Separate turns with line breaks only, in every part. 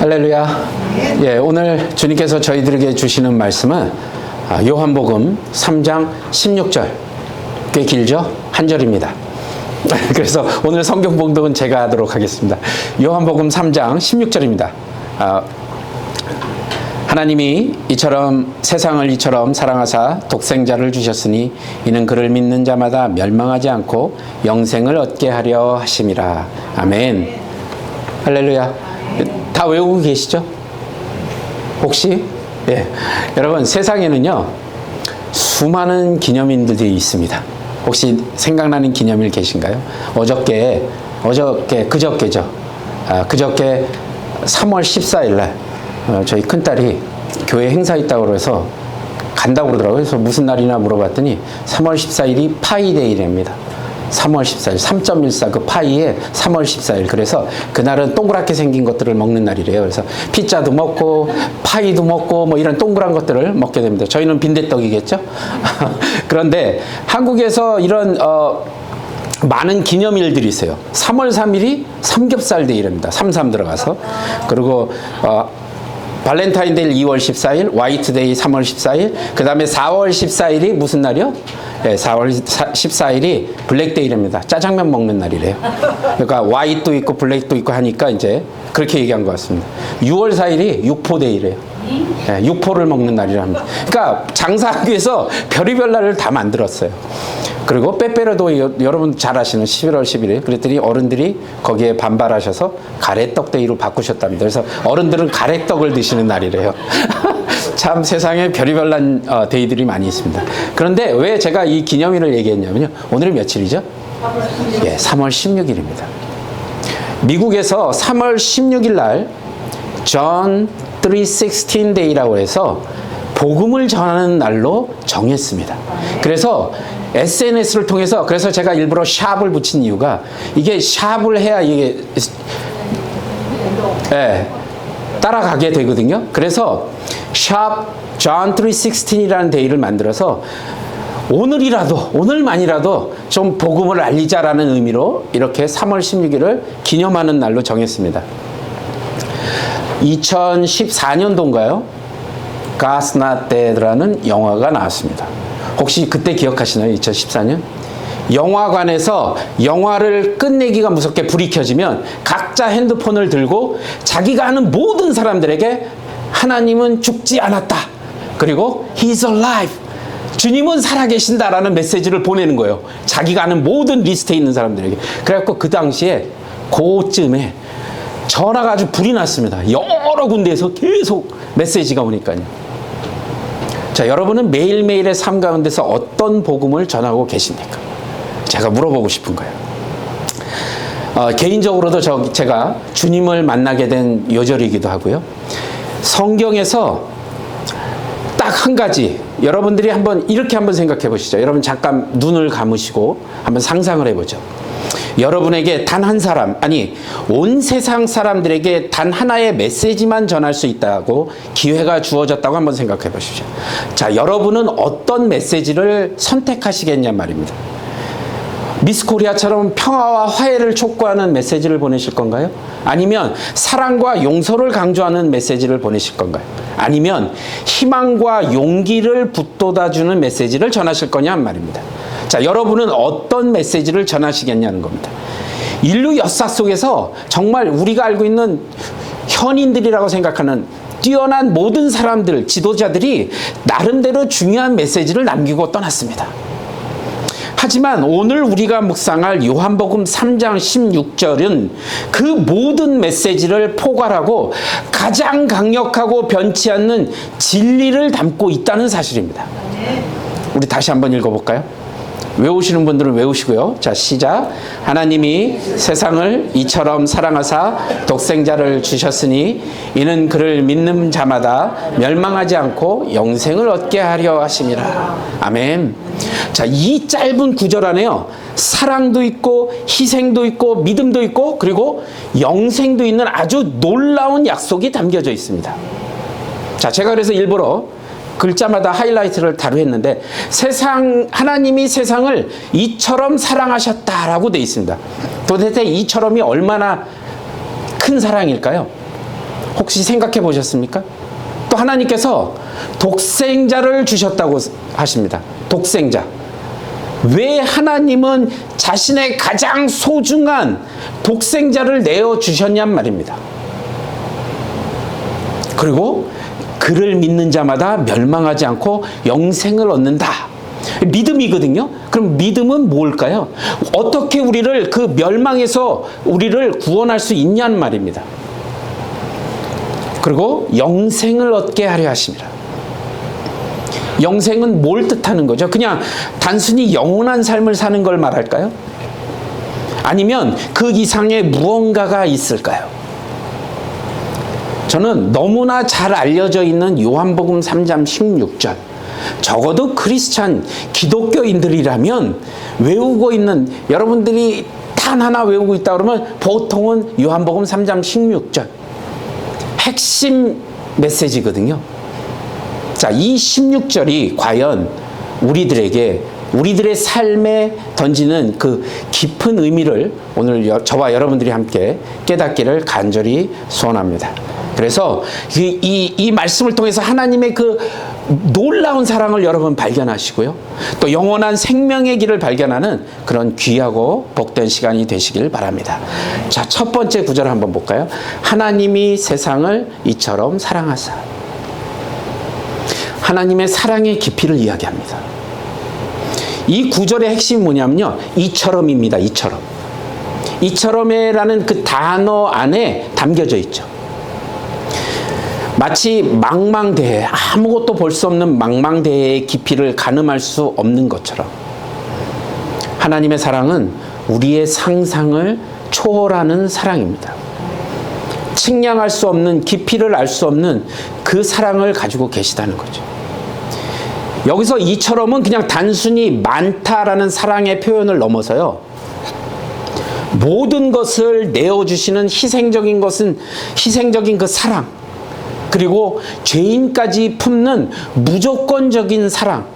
할렐루야. 예, 오늘 주님께서 저희들에게 주시는 말씀은 요한복음 3장 16절. 꽤 길죠? 한 절입니다. 그래서 오늘 성경 봉독은 제가 하도록 하겠습니다. 요한복음 3장 16절입니다. 하나님이 세상을 이처럼 사랑하사 독생자를 주셨으니 이는 그를 믿는 자마다 멸망하지 않고 영생을 얻게 하려 하심이라. 아멘. 할렐루야. 다 외우고 계시죠? 혹시? 예. 여러분, 세상에는요, 수많은 기념일들이 있습니다. 혹시 생각나는 기념일 계신가요? 그저께죠. 그저께 3월 14일 날, 저희 큰딸이 교회 행사 있다고 그래서 간다고 그러더라고요. 그래서 무슨 날이나 물어봤더니 3월 14일이 파이데이랍니다. 3월 14일, 3.14 그 파이에 3월 14일. 그래서 그날은 동그랗게 생긴 것들을 먹는 날이래요. 그래서 피자도 먹고 파이도 먹고 뭐 이런 동그란 것들을 먹게 됩니다. 저희는 빈대떡이겠죠? 그런데 한국에서 이런 많은 기념일들이 있어요. 3월 3일이 삼겹살 데이랍니다. 33 들어가서. 그리고 발렌타인데이 2월 14일, 화이트데이 3월 14일, 그 다음에 4월 14일이 무슨 날이요? 네, 4월 14일이 블랙데이랍니다. 짜장면 먹는 날이래요. 그러니까 화이트도 있고 블랙도 있고 하니까 이제 그렇게 얘기한 것 같습니다. 6월 4일이 육포데이래요. 네, 육포를 먹는 날이랍니다. 그러니까 장사하기 위해서 별의별 날을 다 만들었어요. 그리고 빼빼로도 여러분 잘 아시는 11월 11일. 그랬더니 어른들이 거기에 반발하셔서 가래떡 데이로 바꾸셨답니다. 그래서 어른들은 가래떡을 드시는 날이래요. 참 세상에 별의별 데이들이 많이 있습니다. 그런데 왜 제가 이 기념일을 얘기했냐면요. 오늘이 며칠이죠? 예, 3월 16일입니다. 미국에서 3월 16일 날 John 3:16 데이라고 해서 복음을 전하는 날로 정했습니다. 그래서 SNS를 통해서, 그래서 제가 일부러 샵을 붙인 이유가, 이게 샵을 해야 이게 따라가게 되거든요. 그래서 샵 John 3:16이라는 데이를 만들어서 오늘만이라도 좀 복음을 알리자라는 의미로 이렇게 3월 16일을 기념하는 날로 정했습니다. 2014년도인가요? God's Not Dead라는 영화가 나왔습니다. 혹시 그때 기억하시나요? 2014년? 영화관에서 영화를 끝내기가 무섭게 불이 켜지면 각자 핸드폰을 들고 자기가 아는 모든 사람들에게 하나님은 죽지 않았다. 그리고 He's alive. 주님은 살아계신다라는 메시지를 보내는 거예요. 자기가 아는 모든 리스트에 있는 사람들에게. 그래갖고 그 당시에 그쯤에 전화가 아주 불이 났습니다. 여러 군데에서 계속 메시지가 오니까요. 자, 여러분은 매일매일의 삶 가운데서 어떤 복음을 전하고 계십니까? 제가 물어보고 싶은 거예요. 개인적으로도 제가 주님을 만나게 된 요절이기도 하고요. 성경에서 딱 한 가지, 여러분들이 이렇게 한번 생각해 보시죠. 여러분 잠깐 눈을 감으시고 한번 상상을 해보죠. 여러분에게 단 한 사람, 아니 온 세상 사람들에게 단 하나의 메시지만 전할 수 있다고 기회가 주어졌다고 한번 생각해 보십시오. 자, 여러분은 어떤 메시지를 선택하시겠냐 말입니다. 미스 코리아처럼 평화와 화해를 촉구하는 메시지를 보내실 건가요? 아니면 사랑과 용서를 강조하는 메시지를 보내실 건가요? 아니면 희망과 용기를 북돋아주는 메시지를 전하실 거냐 말입니다. 자, 여러분은 어떤 메시지를 전하시겠냐는 겁니다. 인류 역사 속에서 정말 우리가 알고 있는 현인들이라고 생각하는 뛰어난 모든 사람들, 지도자들이 나름대로 중요한 메시지를 남기고 떠났습니다. 하지만 오늘 우리가 묵상할 요한복음 3장 16절은 그 모든 메시지를 포괄하고 가장 강력하고 변치 않는 진리를 담고 있다는 사실입니다. 우리 다시 한번 읽어볼까요? 외우시는 분들은 외우시고요. 자, 시작. 하나님이 세상을 이처럼 사랑하사 독생자를 주셨으니 이는 그를 믿는 자마다 멸망하지 않고 영생을 얻게 하려 하심이라. 아멘. 자, 이 짧은 구절 안에요. 사랑도 있고 희생도 있고 믿음도 있고 그리고 영생도 있는 아주 놀라운 약속이 담겨져 있습니다. 자, 제가 그래서 일부러 글자마다 하이라이트를 다루었는데 하나님이 세상을 이처럼 사랑하셨다라고 되어 있습니다. 도대체 이처럼이 얼마나 큰 사랑일까요? 혹시 생각해 보셨습니까? 또 하나님께서 독생자를 주셨다고 하십니다. 독생자. 왜 하나님은 자신의 가장 소중한 독생자를 내어주셨냔 말입니다. 그리고 그를 믿는 자마다 멸망하지 않고 영생을 얻는다. 믿음이거든요. 그럼 믿음은 뭘까요? 어떻게 우리를 그 멸망에서 우리를 구원할 수 있냐는 말입니다. 그리고 영생을 얻게 하려 하십니다. 영생은 뭘 뜻하는 거죠? 그냥 단순히 영원한 삶을 사는 걸 말할까요? 아니면 그 이상의 무언가가 있을까요? 저는 너무나 잘 알려져 있는 요한복음 3장 16절, 적어도 크리스찬 기독교인들이라면 외우고 있는, 여러분들이 단 하나 외우고 있다 그러면 보통은 요한복음 3장 16절 핵심 메시지거든요. 자, 이 16절이 과연 우리들의 삶에 던지는 그 깊은 의미를 오늘 저와 여러분들이 함께 깨닫기를 간절히 소원합니다. 그래서 이 말씀을 통해서 하나님의 그 놀라운 사랑을 여러분 발견하시고요. 또 영원한 생명의 길을 발견하는 그런 귀하고 복된 시간이 되시길 바랍니다. 자, 첫 번째 구절 한번 볼까요? 하나님이 세상을 이처럼 사랑하사. 하나님의 사랑의 깊이를 이야기합니다. 이 구절의 핵심이 뭐냐면요, 이처럼입니다. 이처럼. 이처럼이라는 그 단어 안에 담겨져 있죠. 마치 망망대해, 아무것도 볼 수 없는 망망대해의 깊이를 가늠할 수 없는 것처럼 하나님의 사랑은 우리의 상상을 초월하는 사랑입니다. 측량할 수 없는, 깊이를 알 수 없는 그 사랑을 가지고 계시다는 거죠. 여기서 이처럼은 그냥 단순히 많다라는 사랑의 표현을 넘어서요, 모든 것을 내어주시는 희생적인 그 사랑, 그리고 죄인까지 품는 무조건적인 사랑,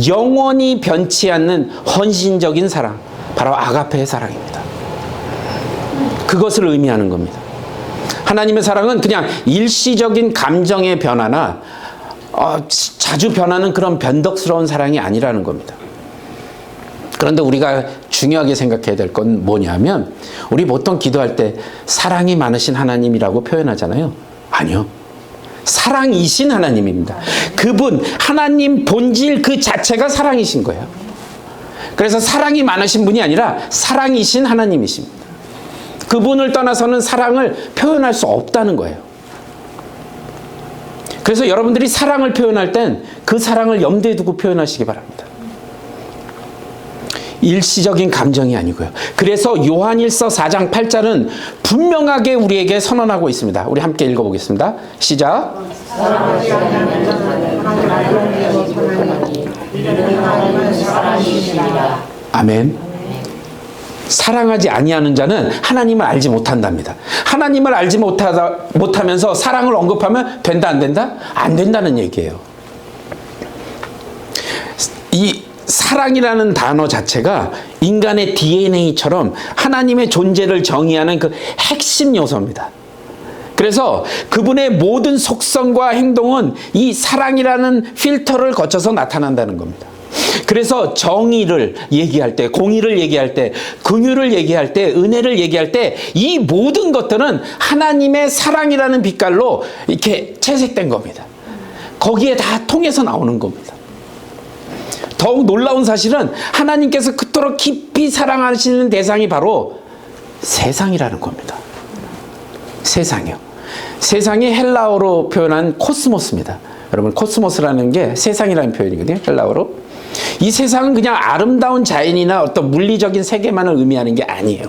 영원히 변치 않는 헌신적인 사랑, 바로 아가페의 사랑입니다. 그것을 의미하는 겁니다. 하나님의 사랑은 그냥 일시적인 감정의 변화나 자주 변하는 그런 변덕스러운 사랑이 아니라는 겁니다. 그런데 우리가 중요하게 생각해야 될 건 뭐냐면, 우리 보통 기도할 때 사랑이 많으신 하나님이라고 표현하잖아요. 아니요. 사랑이신 하나님입니다. 그분, 하나님 본질 그 자체가 사랑이신 거예요. 그래서 사랑이 많으신 분이 아니라 사랑이신 하나님이십니다. 그분을 떠나서는 사랑을 표현할 수 없다는 거예요. 그래서 여러분들이 사랑을 표현할 땐 그 사랑을 염두에 두고 표현하시기 바랍니다. 일시적인 감정이 아니고요. 그래서 요한일서 4장 8절은 분명하게 우리에게 선언하고 있습니다. 우리 함께 읽어보겠습니다. 시작. 아멘. 사랑하지 아니하는 자는 하나님을 알지 못한답니다. 하나님을 알지 못하면서 사랑을 언급하면 된다, 안 된다? 안 된다는 얘기예요. 이 사랑이라는 단어 자체가 인간의 DNA처럼 하나님의 존재를 정의하는 그 핵심 요소입니다. 그래서 그분의 모든 속성과 행동은 이 사랑이라는 필터를 거쳐서 나타난다는 겁니다. 그래서 정의를 얘기할 때, 공의를 얘기할 때, 긍휼을 얘기할 때, 은혜를 얘기할 때 이 모든 것들은 하나님의 사랑이라는 빛깔로 이렇게 채색된 겁니다. 거기에 다 통해서 나오는 겁니다. 더욱 놀라운 사실은 하나님께서 그토록 깊이 사랑하시는 대상이 바로 세상이라는 겁니다. 세상이요. 세상이 헬라어로 표현한 코스모스입니다. 여러분, 코스모스라는 게 세상이라는 표현이거든요. 헬라어로. 이 세상은 그냥 아름다운 자연이나 어떤 물리적인 세계만을 의미하는 게 아니에요.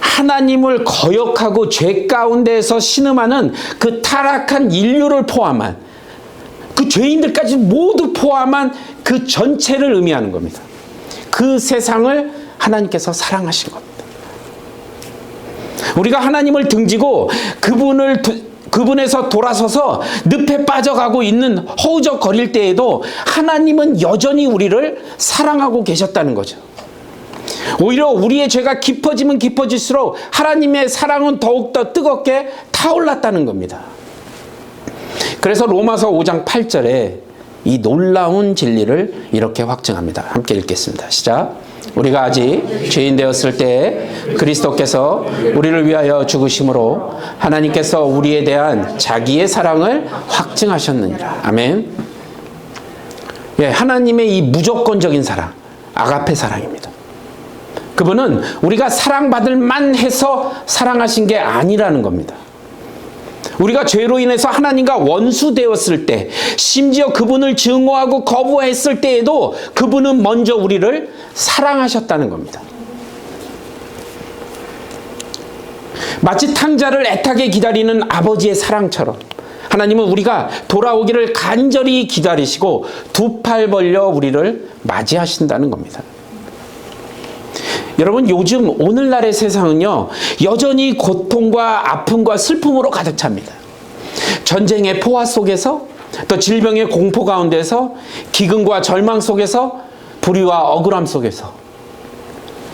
하나님을 거역하고 죄 가운데에서 신음하는 그 타락한 인류를 포함한, 그 죄인들까지 모두 포함한 그 전체를 의미하는 겁니다. 그 세상을 하나님께서 사랑하신 겁니다. 우리가 하나님을 등지고 그분에서 돌아서서 늪에 빠져가고 있는 허우적거릴 때에도 하나님은 여전히 우리를 사랑하고 계셨다는 거죠. 오히려 우리의 죄가 깊어지면 깊어질수록 하나님의 사랑은 더욱더 뜨겁게 타올랐다는 겁니다. 그래서 로마서 5장 8절에 이 놀라운 진리를 이렇게 확증합니다. 함께 읽겠습니다. 시작. 우리가 아직 죄인 되었을 때 그리스도께서 우리를 위하여 죽으심으로 하나님께서 우리에 대한 자기의 사랑을 확증하셨느니라. 아멘. 예, 하나님의 이 무조건적인 사랑, 아가페 사랑입니다. 그분은 우리가 사랑받을 만해서 사랑하신 게 아니라는 겁니다. 우리가 죄로 인해서 하나님과 원수되었을 때, 심지어 그분을 증오하고 거부했을 때에도 그분은 먼저 우리를 사랑하셨다는 겁니다. 마치 탕자를 애타게 기다리는 아버지의 사랑처럼 하나님은 우리가 돌아오기를 간절히 기다리시고 두 팔 벌려 우리를 맞이하신다는 겁니다. 여러분, 요즘 오늘날의 세상은요, 여전히 고통과 아픔과 슬픔으로 가득 찹니다. 전쟁의 포화 속에서, 또 질병의 공포 가운데서, 기근과 절망 속에서, 불의와 억울함 속에서,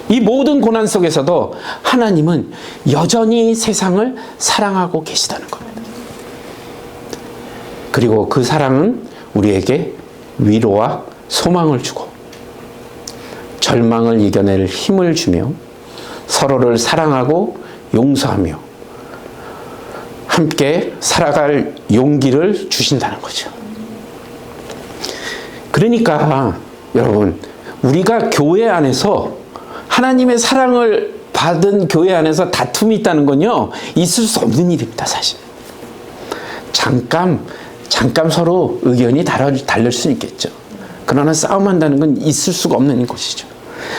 이 모든 고난 속에서도 하나님은 여전히 세상을 사랑하고 계시다는 겁니다. 그리고 그 사랑은 우리에게 위로와 소망을 주고 절망을 이겨낼 힘을 주며 서로를 사랑하고 용서하며 함께 살아갈 용기를 주신다는 거죠. 그러니까 여러분, 우리가 교회 안에서 하나님의 사랑을 받은 교회 안에서 다툼이 있다는 건요, 있을 수 없는 일입니다. 사실 잠깐 서로 의견이 다를 수 있겠죠. 그러나 싸움한다는 건 있을 수가 없는 것이죠.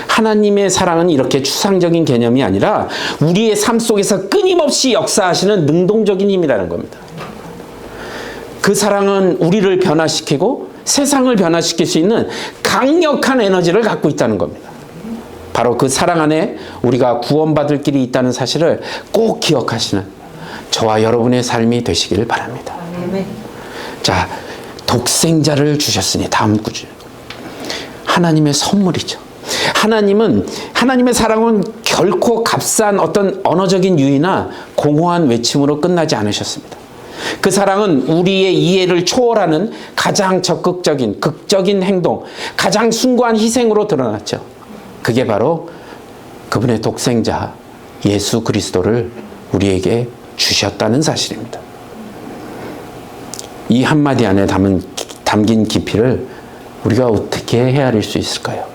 하나님의 사랑은 이렇게 추상적인 개념이 아니라 우리의 삶 속에서 끊임없이 역사하시는 능동적인 힘이라는 겁니다. 그 사랑은 우리를 변화시키고 세상을 변화시킬 수 있는 강력한 에너지를 갖고 있다는 겁니다. 바로 그 사랑 안에 우리가 구원받을 길이 있다는 사실을 꼭 기억하시는 저와 여러분의 삶이 되시기를 바랍니다. 자, 독생자를 주셨으니 다음 구절. 하나님의 선물이죠. 하나님의 사랑은 결코 값싼 어떤 언어적인 유의나 공허한 외침으로 끝나지 않으셨습니다. 그 사랑은 우리의 이해를 초월하는 가장 적극적인, 극적인 행동, 가장 숭고한 희생으로 드러났죠. 그게 바로 그분의 독생자 예수 그리스도를 우리에게 주셨다는 사실입니다. 이 한마디 안에 담긴 깊이를 우리가 어떻게 헤아릴 수 있을까요?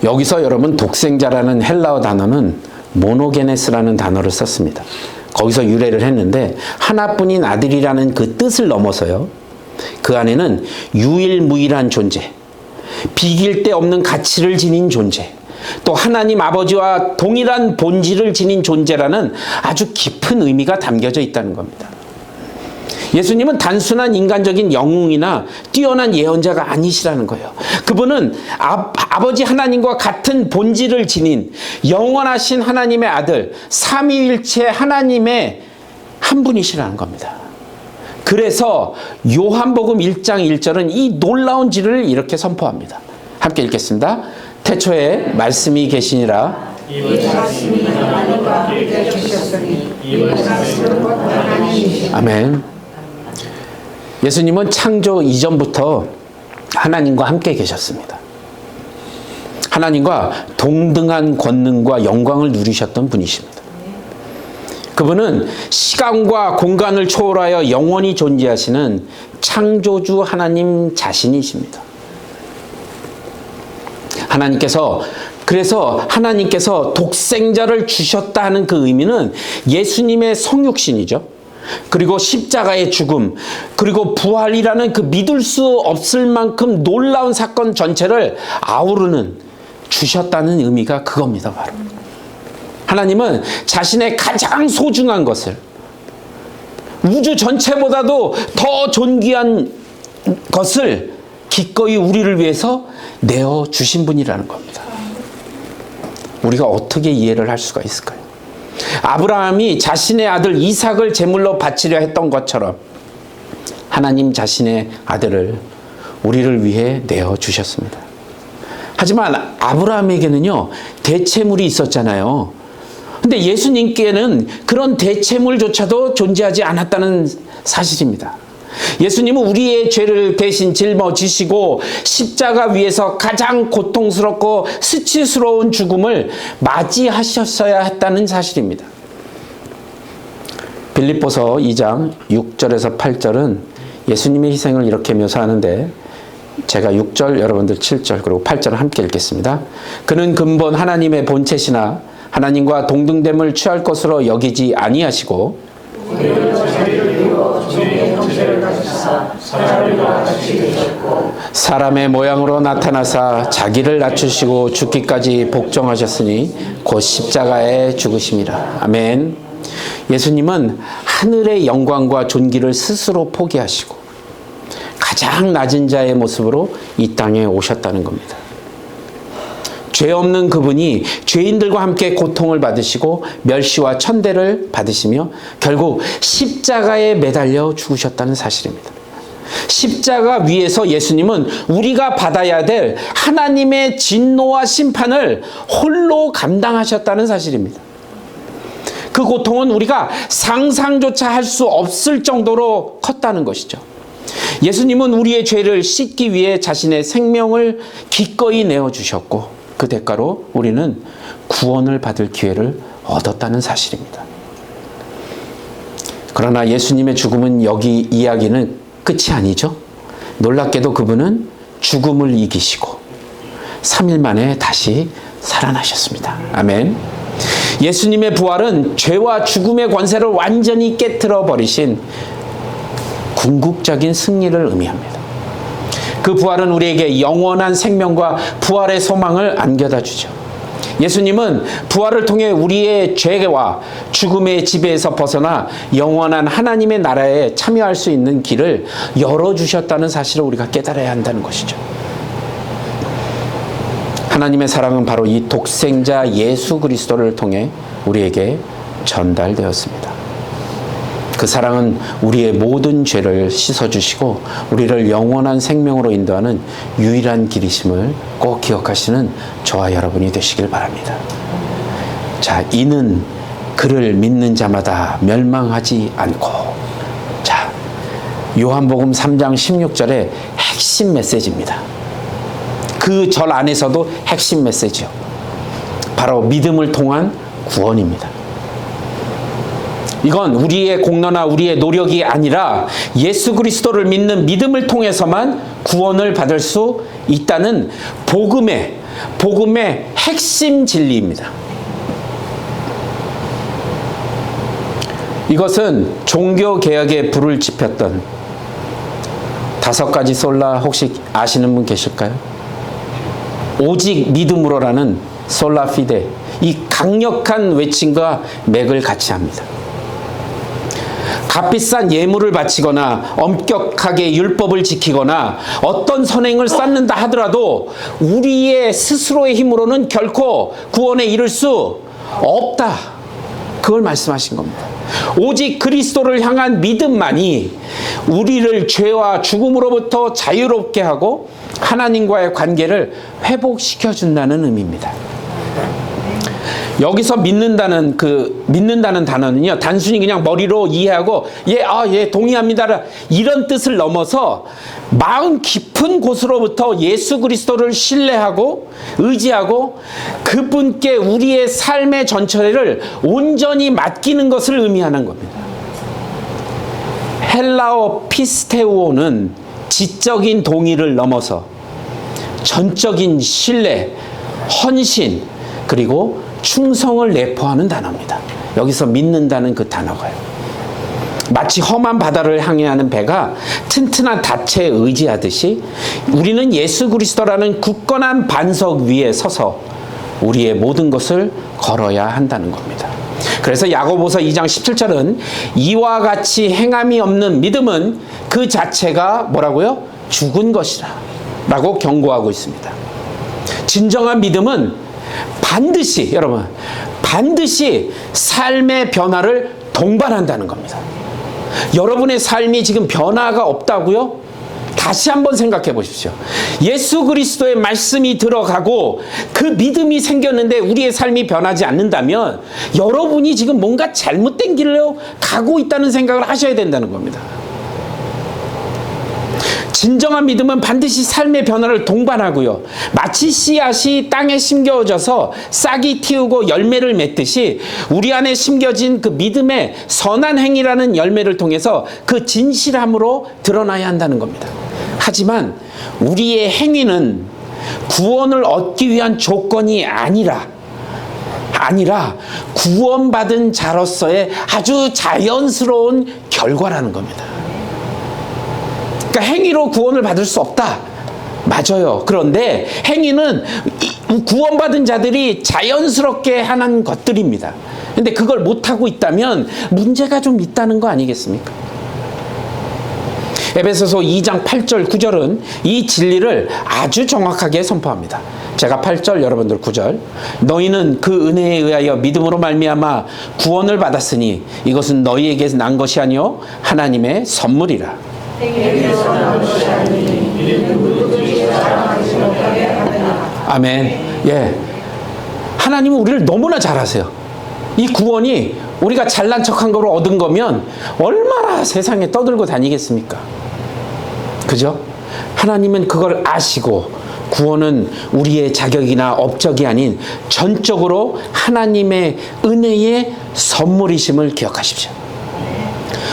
여기서 여러분, 독생자라는 헬라어 단어는 모노게네스라는 단어를 썼습니다. 거기서 유래를 했는데 하나뿐인 아들이라는 그 뜻을 넘어서요, 그 안에는 유일무이한 존재, 비길 데 없는 가치를 지닌 존재, 또 하나님 아버지와 동일한 본질을 지닌 존재라는 아주 깊은 의미가 담겨져 있다는 겁니다. 예수님은 단순한 인간적인 영웅이나 뛰어난 예언자가 아니시라는 거예요. 그분은 아버지 하나님과 같은 본질을 지닌 영원하신 하나님의 아들, 삼위일체 하나님의 한 분이시라는 겁니다. 그래서 요한복음 1장 1절은 이 놀라운 진리를 이렇게 선포합니다. 함께 읽겠습니다. 태초에 말씀이 계시니라.
이 말씀이 하나님과 함께 계셨으니 이 말씀은 곧 하나님이시라.
아멘. 예수님은 창조 이전부터 하나님과 함께 계셨습니다. 하나님과 동등한 권능과 영광을 누리셨던 분이십니다. 그분은 시간과 공간을 초월하여 영원히 존재하시는 창조주 하나님 자신이십니다. 그래서 하나님께서 독생자를 주셨다는 그 의미는 예수님의 성육신이죠. 그리고 십자가의 죽음, 그리고 부활이라는 그 믿을 수 없을 만큼 놀라운 사건 전체를 아우르는, 주셨다는 의미가 그겁니다. 바로 하나님은 자신의 가장 소중한 것을, 우주 전체보다도 더 존귀한 것을 기꺼이 우리를 위해서 내어주신 분이라는 겁니다. 우리가 어떻게 이해를 할 수가 있을까요? 아브라함이 자신의 아들 이삭을 제물로 바치려 했던 것처럼 하나님 자신의 아들을 우리를 위해 내어주셨습니다. 하지만 아브라함에게는요, 대체물이 있었잖아요. 근데 예수님께는 그런 대체물조차도 존재하지 않았다는 사실입니다. 예수님은 우리의 죄를 대신 짊어지시고 십자가 위에서 가장 고통스럽고 수치스러운 죽음을 맞이하셨어야 했다는 사실입니다. 빌립보서 2장 6절에서 8절은 예수님의 희생을 이렇게 묘사하는데, 제가 6절, 여러분들 7절, 그리고 8절을 함께 읽겠습니다. 그는 근본 하나님의 본체시나 하나님과 동등됨을 취할 것으로 여기지 아니하시고 사람의 모양으로 나타나사 자기를 낮추시고 죽기까지 복종하셨으니 곧 십자가에 죽으심이라. 아멘. 예수님은 하늘의 영광과 존귀를 스스로 포기하시고 가장 낮은 자의 모습으로 이 땅에 오셨다는 겁니다. 죄 없는 그분이 죄인들과 함께 고통을 받으시고 멸시와 천대를 받으시며 결국 십자가에 매달려 죽으셨다는 사실입니다. 십자가 위에서 예수님은 우리가 받아야 될 하나님의 진노와 심판을 홀로 감당하셨다는 사실입니다. 그 고통은 우리가 상상조차 할 수 없을 정도로 컸다는 것이죠. 예수님은 우리의 죄를 씻기 위해 자신의 생명을 기꺼이 내어주셨고 그 대가로 우리는 구원을 받을 기회를 얻었다는 사실입니다. 그러나 예수님의 죽음은 여기 이야기는 끝이 아니죠. 놀랍게도 그분은 죽음을 이기시고 3일 만에 다시 살아나셨습니다. 아멘. 예수님의 부활은 죄와 죽음의 권세를 완전히 깨트려 버리신 궁극적인 승리를 의미합니다. 그 부활은 우리에게 영원한 생명과 부활의 소망을 안겨다 주죠. 예수님은 부활을 통해 우리의 죄와 죽음의 지배에서 벗어나 영원한 하나님의 나라에 참여할 수 있는 길을 열어주셨다는 사실을 우리가 깨달아야 한다는 것이죠. 하나님의 사랑은 바로 이 독생자 예수 그리스도를 통해 우리에게 전달되었습니다. 그 사랑은 우리의 모든 죄를 씻어주시고 우리를 영원한 생명으로 인도하는 유일한 길이심을 꼭 기억하시는 저와 여러분이 되시길 바랍니다. 자, 이는 그를 믿는 자마다 멸망하지 않고. 자, 요한복음 3장 16절의 핵심 메시지입니다. 그 절 안에서도 핵심 메시지요. 바로 믿음을 통한 구원입니다. 이건 우리의 공로나 우리의 노력이 아니라 예수 그리스도를 믿는 믿음을 통해서만 구원을 받을 수 있다는 복음의 핵심 진리입니다. 이것은 종교개혁에 불을 지폈던 5가지 솔라 혹시 아시는 분 계실까요? 오직 믿음으로라는 솔라 피데, 이 강력한 외침과 맥을 같이 합니다. 값비싼 예물을 바치거나 엄격하게 율법을 지키거나 어떤 선행을 쌓는다 하더라도 우리의 스스로의 힘으로는 결코 구원에 이를 수 없다. 그걸 말씀하신 겁니다. 오직 그리스도를 향한 믿음만이 우리를 죄와 죽음으로부터 자유롭게 하고 하나님과의 관계를 회복시켜준다는 의미입니다. 여기서 믿는다는 단어는요, 단순히 그냥 머리로 이해하고 예 동의합니다 이런 뜻을 넘어서 마음 깊은 곳으로부터 예수 그리스도를 신뢰하고 의지하고 그분께 우리의 삶의 전체를 온전히 맡기는 것을 의미하는 겁니다. 헬라어 피스테우오는 지적인 동의를 넘어서 전적인 신뢰, 헌신, 그리고 충성을 내포하는 단어입니다. 여기서 믿는다는 그 단어가요. 마치 험한 바다를 항해하는 배가 튼튼한 닻에 의지하듯이 우리는 예수 그리스도라는 굳건한 반석 위에 서서 우리의 모든 것을 걸어야 한다는 겁니다. 그래서 야고보서 2장 17절은 이와 같이 행함이 없는 믿음은 그 자체가 뭐라고요? 죽은 것이라 라고 경고하고 있습니다. 진정한 믿음은 반드시 삶의 변화를 동반한다는 겁니다. 여러분의 삶이 지금 변화가 없다고요? 다시 한번 생각해 보십시오. 예수 그리스도의 말씀이 들어가고 그 믿음이 생겼는데 우리의 삶이 변하지 않는다면 여러분이 지금 뭔가 잘못된 길로 가고 있다는 생각을 하셔야 된다는 겁니다. 진정한 믿음은 반드시 삶의 변화를 동반하고요. 마치 씨앗이 땅에 심겨져서 싹이 틔우고 열매를 맺듯이 우리 안에 심겨진 그 믿음의 선한 행위라는 열매를 통해서 그 진실함으로 드러나야 한다는 겁니다. 하지만 우리의 행위는 구원을 얻기 위한 조건이 아니라 구원받은 자로서의 아주 자연스러운 결과라는 겁니다. 그러니까 행위로 구원을 받을 수 없다. 맞아요. 그런데 행위는 구원받은 자들이 자연스럽게 하는 것들입니다. 근데 그걸 못하고 있다면 문제가 좀 있다는 거 아니겠습니까? 에베소서 2장 8절 9절은 이 진리를 아주 정확하게 선포합니다. 제가 8절, 여러분들 9절. 너희는 그 은혜에 의하여 믿음으로 말미암아 구원을 받았으니 이것은 너희에게 난 것이 아니요 하나님의 선물이라. 아멘. 예. 하나님은 우리를 너무나 잘 아세요. 이 구원이 우리가 잘난 척한 거로 얻은 거면 얼마나 세상에 떠들고 다니겠습니까? 그죠? 하나님은 그걸 아시고 구원은 우리의 자격이나 업적이 아닌 전적으로 하나님의 은혜의 선물이심을 기억하십시오.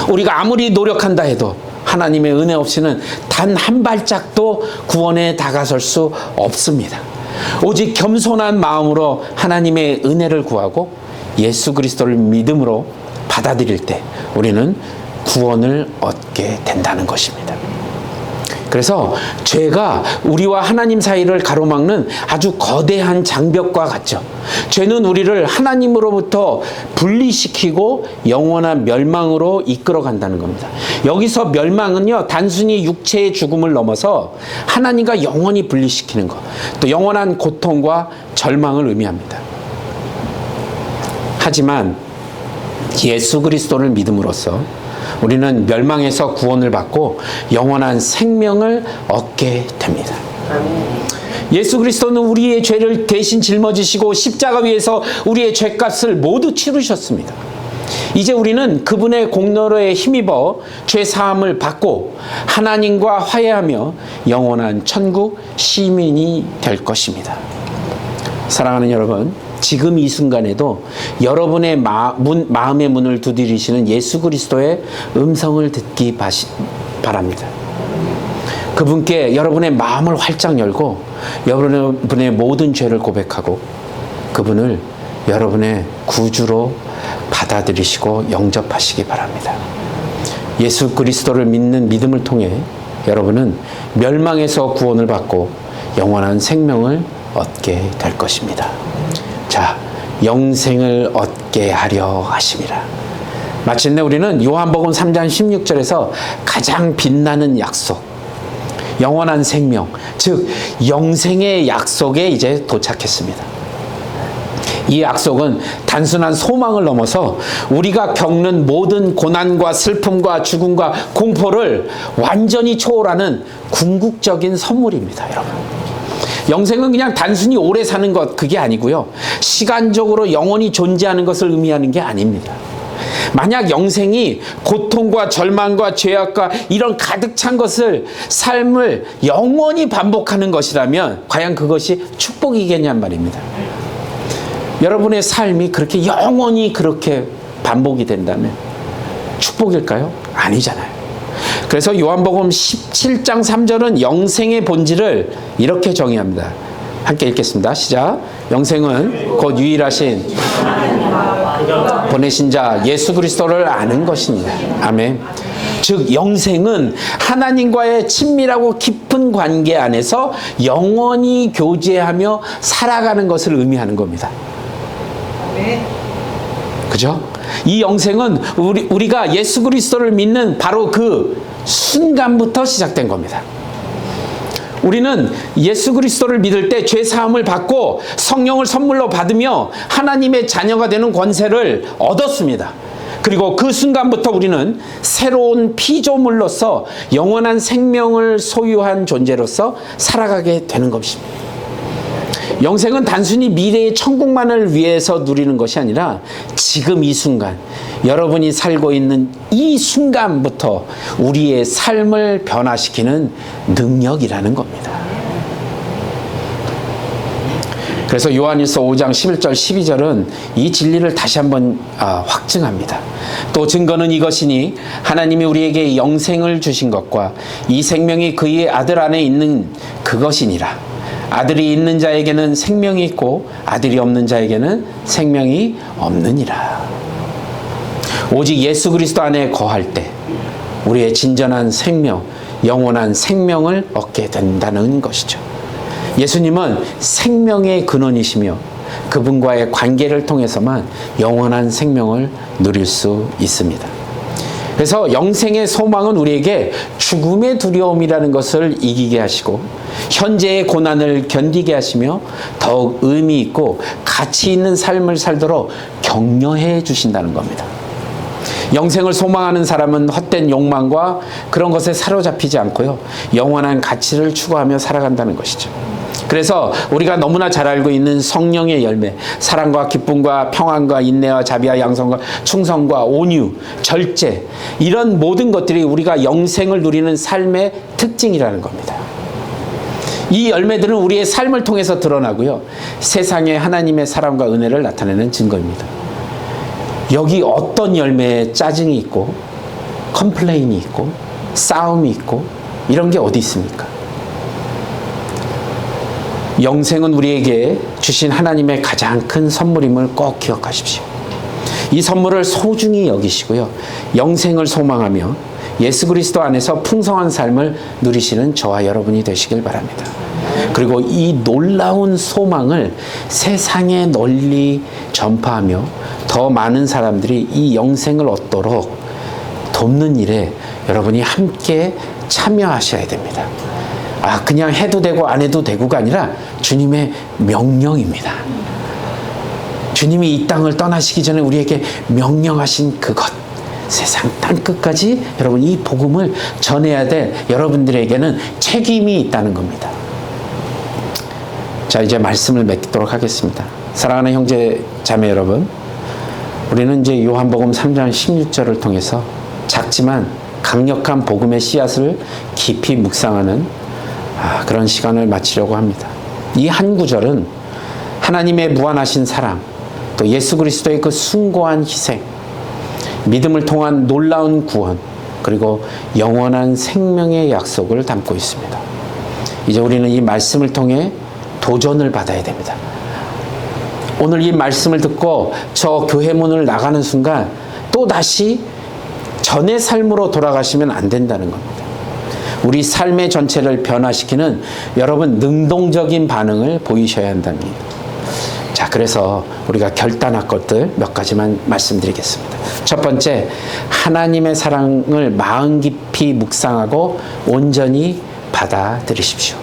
우리가 아무리 노력한다 해도 하나님의 은혜 없이는 단 한 발짝도 구원에 다가설 수 없습니다. 오직 겸손한 마음으로 하나님의 은혜를 구하고 예수 그리스도를 믿음으로 받아들일 때 우리는 구원을 얻게 된다는 것입니다. 그래서 죄가 우리와 하나님 사이를 가로막는 아주 거대한 장벽과 같죠. 죄는 우리를 하나님으로부터 분리시키고 영원한 멸망으로 이끌어간다는 겁니다. 여기서 멸망은요, 단순히 육체의 죽음을 넘어서 하나님과 영원히 분리시키는 것, 또 영원한 고통과 절망을 의미합니다. 하지만 예수 그리스도를 믿음으로써 우리는 멸망에서 구원을 받고 영원한 생명을 얻게 됩니다. 예수 그리스도는 우리의 죄를 대신 짊어지시고 십자가 위에서 우리의 죄값을 모두 치르셨습니다. 이제 우리는 그분의 공로에 힘입어 죄 사함을 받고 하나님과 화해하며 영원한 천국 시민이 될 것입니다. 사랑하는 여러분, 지금 이 순간에도 여러분의 마음의 문을 두드리시는 예수 그리스도의 음성을 듣기 바랍니다. 그분께 여러분의 마음을 활짝 열고 여러분의 모든 죄를 고백하고 그분을 여러분의 구주로 받아들이시고 영접하시기 바랍니다. 예수 그리스도를 믿는 믿음을 통해 여러분은 멸망에서 구원을 받고 영원한 생명을 얻게 될 것입니다. 자, 영생을 얻게 하려 하심이라. 마침내 우리는 요한복음 3장 16절에서 가장 빛나는 약속, 영원한 생명, 즉 영생의 약속에 이제 도착했습니다. 이 약속은 단순한 소망을 넘어서 우리가 겪는 모든 고난과 슬픔과 죽음과 공포를 완전히 초월하는 궁극적인 선물입니다, 여러분. 영생은 그냥 단순히 오래 사는 것, 그게 아니고요. 시간적으로 영원히 존재하는 것을 의미하는 게 아닙니다. 만약 영생이 고통과 절망과 죄악과 이런 가득 찬 삶을 영원히 반복하는 것이라면 과연 그것이 축복이겠냔 말입니다. 여러분의 삶이 그렇게 영원히 그렇게 반복이 된다면 축복일까요? 아니잖아요. 그래서 요한복음 17장 3절은 영생의 본질을 이렇게 정의합니다. 함께 읽겠습니다. 시작. 영생은 곧 유일하신 보내신 자 예수 그리스도를 아는 것입니다. 아멘. 즉 영생은 하나님과의 친밀하고 깊은 관계 안에서 영원히 교제하며 살아가는 것을 의미하는 겁니다. 그죠? 이 영생은 우리가 예수 그리스도를 믿는 바로 그 순간부터 시작된 겁니다. 우리는 예수 그리스도를 믿을 때 죄 사함을 받고 성령을 선물로 받으며 하나님의 자녀가 되는 권세를 얻었습니다. 그리고 그 순간부터 우리는 새로운 피조물로서 영원한 생명을 소유한 존재로서 살아가게 되는 것입니다. 영생은 단순히 미래의 천국만을 위해서 누리는 것이 아니라 지금 이 순간, 여러분이 살고 있는 이 순간부터 우리의 삶을 변화시키는 능력이라는 겁니다. 그래서 요한일서 5장 11절 12절은 이 진리를 다시 한번 확증합니다. 또 증거는 이것이니 하나님이 우리에게 영생을 주신 것과 이 생명이 그의 아들 안에 있는 그것이니라. 아들이 있는 자에게는 생명이 있고 아들이 없는 자에게는 생명이 없느니라. 오직 예수 그리스도 안에 거할 때 우리의 진전한 생명, 영원한 생명을 얻게 된다는 것이죠. 예수님은 생명의 근원이시며 그분과의 관계를 통해서만 영원한 생명을 누릴 수 있습니다. 그래서 영생의 소망은 우리에게 죽음의 두려움이라는 것을 이기게 하시고 현재의 고난을 견디게 하시며 더욱 의미 있고 가치 있는 삶을 살도록 격려해 주신다는 겁니다. 영생을 소망하는 사람은 헛된 욕망과 그런 것에 사로잡히지 않고요, 영원한 가치를 추구하며 살아간다는 것이죠. 그래서 우리가 너무나 잘 알고 있는 성령의 열매, 사랑과 기쁨과 평안과 인내와 자비와 양성과 충성과 온유, 절제, 이런 모든 것들이 우리가 영생을 누리는 삶의 특징이라는 겁니다. 이 열매들은 우리의 삶을 통해서 드러나고요, 세상에 하나님의 사랑과 은혜를 나타내는 증거입니다. 여기 어떤 열매에 짜증이 있고 컴플레인이 있고 싸움이 있고 이런 게 어디 있습니까? 영생은 우리에게 주신 하나님의 가장 큰 선물임을 꼭 기억하십시오. 이 선물을 소중히 여기시고요, 영생을 소망하며 예수 그리스도 안에서 풍성한 삶을 누리시는 저와 여러분이 되시길 바랍니다. 그리고 이 놀라운 소망을 세상에 널리 전파하며 더 많은 사람들이 이 영생을 얻도록 돕는 일에 여러분이 함께 참여하셔야 됩니다. 그냥 해도 되고 안 해도 되고가 아니라 주님의 명령입니다. 주님이 이 땅을 떠나시기 전에 우리에게 명령하신 그것, 세상 땅끝까지 여러분 이 복음을 전해야 될 여러분들에게는 책임이 있다는 겁니다. 자, 이제 말씀을 맺도록 하겠습니다. 사랑하는 형제 자매 여러분, 우리는 이제 요한복음 3장 16절을 통해서 작지만 강력한 복음의 씨앗을 깊이 묵상하는 그런 시간을 마치려고 합니다. 이 한 구절은 하나님의 무한하신 사랑, 또 예수 그리스도의 그 숭고한 희생, 믿음을 통한 놀라운 구원, 그리고 영원한 생명의 약속을 담고 있습니다. 이제 우리는 이 말씀을 통해 도전을 받아야 됩니다. 오늘 이 말씀을 듣고 저 교회 문을 나가는 순간 또 다시 전의 삶으로 돌아가시면 안 된다는 겁니다. 우리 삶의 전체를 변화시키는 여러분 능동적인 반응을 보이셔야 한답니다. 자, 그래서 우리가 결단할 것들 몇 가지만 말씀드리겠습니다. 첫 번째, 하나님의 사랑을 마음 깊이 묵상하고 온전히 받아들이십시오.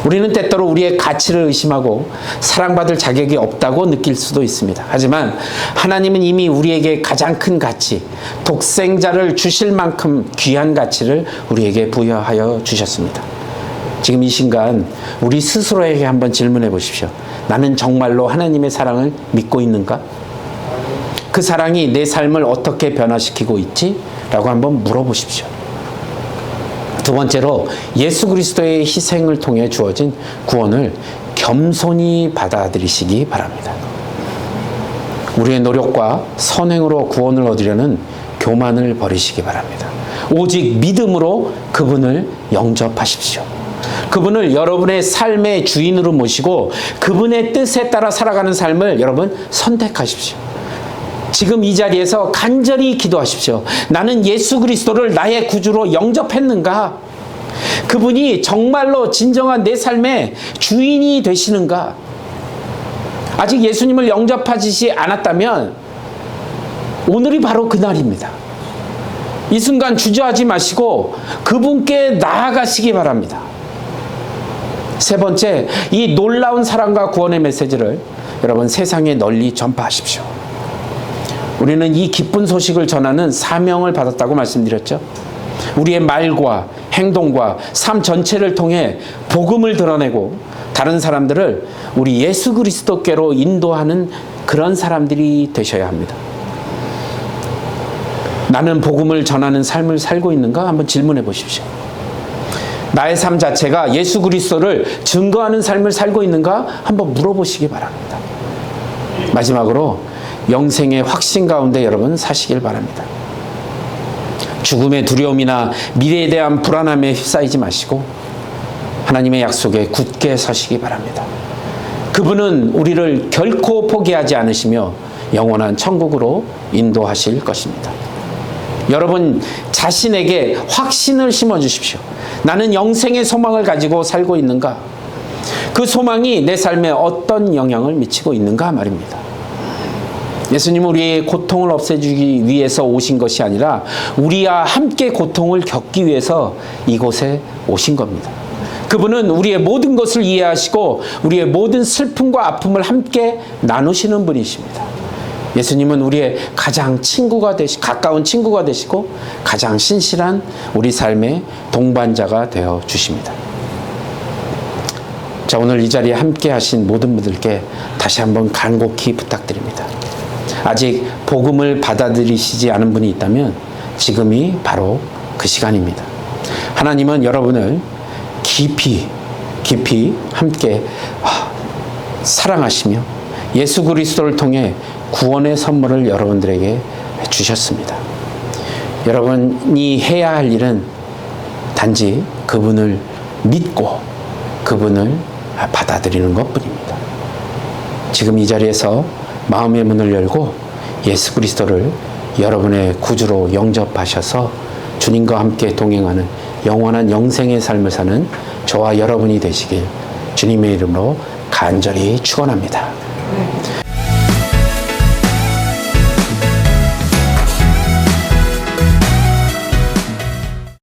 우리는 때때로 우리의 가치를 의심하고 사랑받을 자격이 없다고 느낄 수도 있습니다. 하지만 하나님은 이미 우리에게 가장 큰 가치, 독생자를 주실 만큼 귀한 가치를 우리에게 부여하여 주셨습니다. 지금 이 순간 우리 스스로에게 한번 질문해 보십시오. 나는 정말로 하나님의 사랑을 믿고 있는가? 그 사랑이 내 삶을 어떻게 변화시키고 있지? 라고 한번 물어보십시오. 두 번째로, 예수 그리스도의 희생을 통해 주어진 구원을 겸손히 받아들이시기 바랍니다. 우리의 노력과 선행으로 구원을 얻으려는 교만을 버리시기 바랍니다. 오직 믿음으로 그분을 영접하십시오. 그분을 여러분의 삶의 주인으로 모시고 그분의 뜻에 따라 살아가는 삶을 여러분 선택하십시오. 지금 이 자리에서 간절히 기도하십시오. 나는 예수 그리스도를 나의 구주로 영접했는가? 그분이 정말로 진정한 내 삶의 주인이 되시는가? 아직 예수님을 영접하시지 않았다면 오늘이 바로 그날입니다. 이 순간 주저하지 마시고 그분께 나아가시기 바랍니다. 세 번째, 이 놀라운 사랑과 구원의 메시지를 여러분 세상에 널리 전파하십시오. 우리는 이 기쁜 소식을 전하는 사명을 받았다고 말씀드렸죠. 우리의 말과 행동과 삶 전체를 통해 복음을 드러내고 다른 사람들을 우리 예수 그리스도께로 인도하는 그런 사람들이 되셔야 합니다. 나는 복음을 전하는 삶을 살고 있는가? 한번 질문해 보십시오. 나의 삶 자체가 예수 그리스도를 증거하는 삶을 살고 있는가? 한번 물어보시기 바랍니다. 마지막으로 영생의 확신 가운데 여러분 사시길 바랍니다. 죽음의 두려움이나 미래에 대한 불안함에 휩싸이지 마시고 하나님의 약속에 굳게 서시기 바랍니다. 그분은 우리를 결코 포기하지 않으시며 영원한 천국으로 인도하실 것입니다. 여러분 자신에게 확신을 심어주십시오. 나는 영생의 소망을 가지고 살고 있는가? 그 소망이 내 삶에 어떤 영향을 미치고 있는가 말입니다. 예수님은 우리의 고통을 없애주기 위해서 오신 것이 아니라 우리와 함께 고통을 겪기 위해서 이곳에 오신 겁니다. 그분은 우리의 모든 것을 이해하시고 우리의 모든 슬픔과 아픔을 함께 나누시는 분이십니다. 예수님은 우리의 가장 가까운 친구가 되시고 가장 신실한 우리 삶의 동반자가 되어 주십니다. 자, 오늘 이 자리에 함께 하신 모든 분들께 다시 한번 간곡히 부탁드립니다. 아직 복음을 받아들이시지 않은 분이 있다면 지금이 바로 그 시간입니다. 하나님은 여러분을 깊이 함께 사랑하시며 예수 그리스도를 통해 구원의 선물을 여러분들에게 주셨습니다. 여러분이 해야 할 일은 단지 그분을 믿고 그분을 받아들이는 것뿐입니다. 지금 이 자리에서 마음의 문을 열고 예수 그리스도를 여러분의 구주로 영접하셔서 주님과 함께 동행하는 영원한 영생의 삶을 사는 저와 여러분이 되시길 주님의 이름으로 간절히 축원합니다.